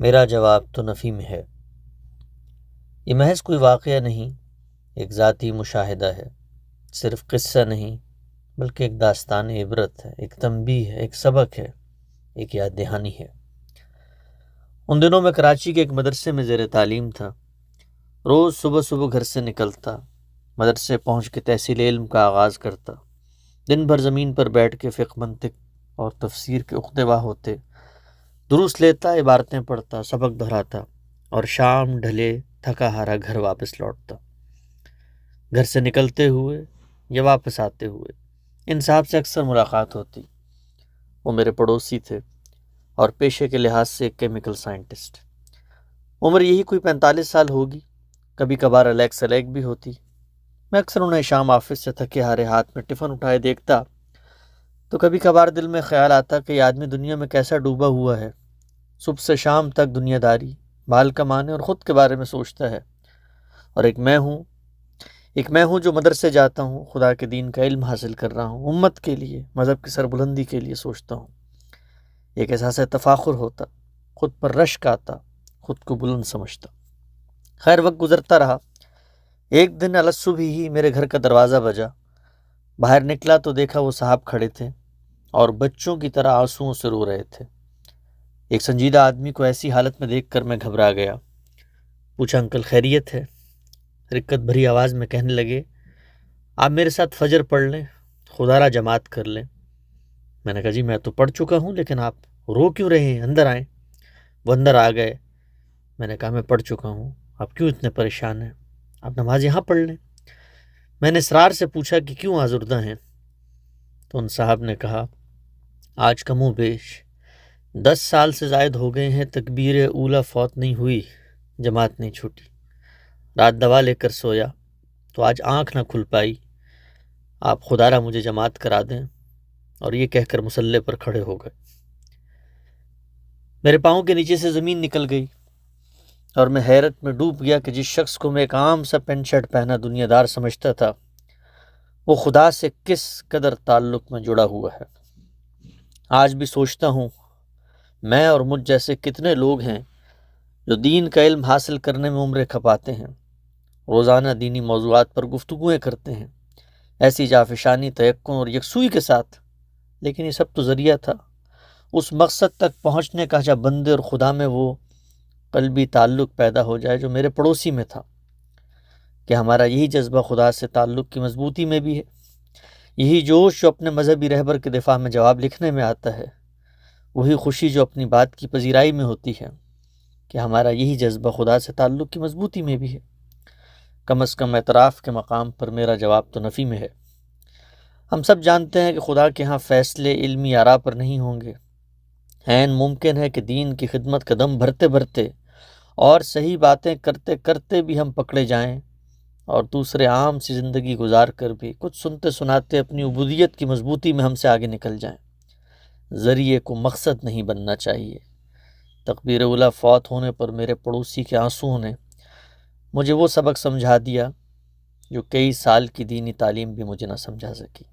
میرا جواب تو نفی میں ہے۔ یہ محض کوئی واقعہ نہیں، ایک ذاتی مشاہدہ ہے، صرف قصہ نہیں بلکہ ایک داستان عبرت ہے، ایک تنبیہ ہے، ایک سبق ہے، ایک یاد دہانی ہے۔ ان دنوں میں کراچی کے ایک مدرسے میں زیر تعلیم تھا۔ روز صبح صبح گھر سے نکلتا، مدرسے پہنچ کے تحصیل علم کا آغاز کرتا، دن بھر زمین پر بیٹھ کے فقہ، منطق اور تفسیر کے اقتباء ہوتے، دروس لیتا، عبارتیں پڑھتا، سبق دہراتا اور شام ڈھلے تھکا ہارا گھر واپس لوٹتا۔ گھر سے نکلتے ہوئے یا واپس آتے ہوئے ان صاحب سے اکثر ملاقات ہوتی۔ وہ میرے پڑوسی تھے اور پیشے کے لحاظ سے ایک کیمیکل سائنٹسٹ۔ عمر یہی کوئی 45 سال ہوگی، کبھی کبھار الیکس الیک بھی ہوتی۔ میں اکثر انہیں شام آفس سے تھکے ہارے ہاتھ میں ٹفن اٹھائے دیکھتا تو کبھی کبھار دل میں خیال آتا کہ یہ آدمی دنیا میں کیسا ڈوبا ہوا ہے، صبح سے شام تک دنیا داری، مال کمانے اور خود کے بارے میں سوچتا ہے، اور ایک میں ہوں جو مدرسے جاتا ہوں، خدا کے دین کا علم حاصل کر رہا ہوں، امت کے لیے، مذہب کی سربلندی کے لیے سوچتا ہوں۔ ایک احساس تفاخر ہوتا، خود پر رشک آتا، خود کو بلند سمجھتا۔ خیر وقت گزرتا رہا۔ ایک دن الصبح ہی میرے گھر کا دروازہ بجا۔ باہر نکلا تو دیکھا وہ صاحب کھڑے تھے اور بچوں کی طرح آنسوؤں سے رو رہے تھے۔ ایک سنجیدہ آدمی کو ایسی حالت میں دیکھ کر میں گھبرا گیا۔ پوچھا، انکل خیریت ہے؟ رقت بھری آواز میں کہنے لگے، آپ میرے ساتھ فجر پڑھ لیں، خدا را جماعت کر لیں۔ میں نے کہا، جی میں تو پڑھ چکا ہوں، لیکن آپ رو کیوں رہے ہیں؟ اندر آئیں۔ وہ اندر آ گئے۔ میں نے کہا، میں پڑھ چکا ہوں، آپ کیوں اتنے پریشان ہیں؟ آپ نماز یہاں پڑھ لیں۔ میں نے اسرار سے پوچھا کہ کیوں آزردہ ہیں؟ تو ان صاحب نے کہا، آج کم و بیش 10 سال سے زائد ہو گئے ہیں تکبیر اولیٰ فوت نہیں ہوئی، جماعت نہیں چھوٹی۔ رات دوا لے کر سویا تو آج آنکھ نہ کھل پائی، آپ خدا را مجھے جماعت کرا دیں۔ اور یہ کہہ کر مصلی پر کھڑے ہو گئے۔ میرے پاؤں کے نیچے سے زمین نکل گئی اور میں حیرت میں ڈوب گیا کہ جس شخص کو میں ایک عام سا پینٹ شرٹ پہنا دنیا دار سمجھتا تھا، وہ خدا سے کس قدر تعلق میں جڑا ہوا ہے۔ آج بھی سوچتا ہوں، میں اور مجھ جیسے کتنے لوگ ہیں جو دین کا علم حاصل کرنے میں عمریں کھپاتے ہیں، روزانہ دینی موضوعات پر گفتگویں کرتے ہیں، ایسی جافشانی، تیقن اور یکسوئی کے ساتھ، لیکن یہ سب تو ذریعہ تھا اس مقصد تک پہنچنے کا جب بندے اور خدا میں وہ قلبی تعلق پیدا ہو جائے جو میرے پڑوسی میں تھا۔ کہ ہمارا یہی جذبہ خدا سے تعلق کی مضبوطی میں بھی ہے، یہی جوش جو اپنے مذہبی رہبر کے دفاع میں جواب لکھنے میں آتا ہے، وہی خوشی جو اپنی بات کی پذیرائی میں ہوتی ہے، کہ ہمارا یہی جذبہ خدا سے تعلق کی مضبوطی میں بھی ہے۔ کم از کم اعتراف کے مقام پر میرا جواب تو نفی میں ہے۔ ہم سب جانتے ہیں کہ خدا کے ہاں فیصلے علمی آراء پر نہیں ہوں گے۔ عین ممکن ہے کہ دین کی خدمت کا دم بھرتے بھرتے اور صحیح باتیں کرتے کرتے بھی ہم پکڑے جائیں، اور دوسرے عام سی زندگی گزار کر بھی کچھ سنتے سناتے اپنی عبودیت کی مضبوطی میں ہم سے آگے نکل جائیں۔ ذریعے کو مقصد نہیں بننا چاہیے۔ تکبیر اولیٰ فوت ہونے پر میرے پڑوسی کے آنسوؤں نے مجھے وہ سبق سمجھا دیا جو کئی سال کی دینی تعلیم بھی مجھے نہ سمجھا سکی۔